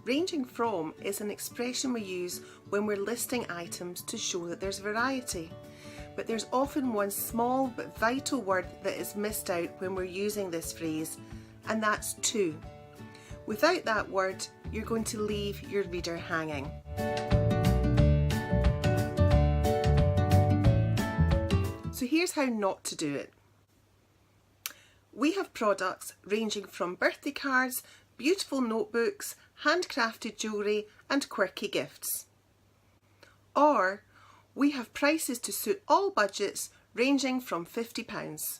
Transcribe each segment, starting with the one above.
Ranging from is an expression we use when we're listing items to show that there's variety. But there's often one small but vital word that is missed out when we're using this phrase, and that's to. Without that word, you're going to leave your reader hanging. So here's how not to do it. We have products ranging from birthday cards, beautiful notebooks, handcrafted jewellery and quirky gifts. Or, we have prices to suit all budgets ranging from £50.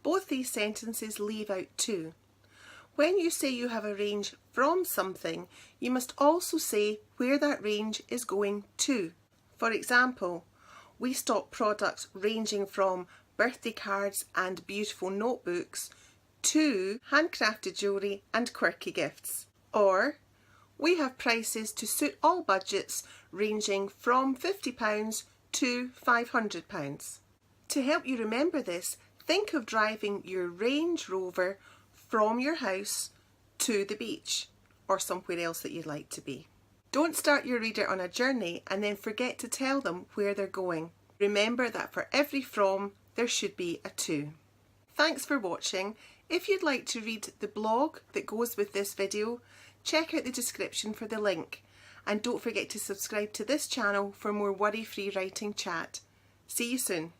Both these sentences leave out to. When you say you have a range from something, you must also say where that range is going to. For example, we stock products ranging from birthday cards and beautiful notebooks to handcrafted jewellery and quirky gifts. Or, we have prices to suit all budgets ranging from £50 to £500. To help you remember this, think of driving your Range Rover from your house to the beach or somewhere else that you'd like to be. Don't start your reader on a journey and then forget to tell them where they're going. Remember that for every from, there should be a to. Thanks for watching. If you'd like to read the blog that goes with this video, check out the description for the link. And don't forget to subscribe to this channel for more worry-free writing chat. See you soon.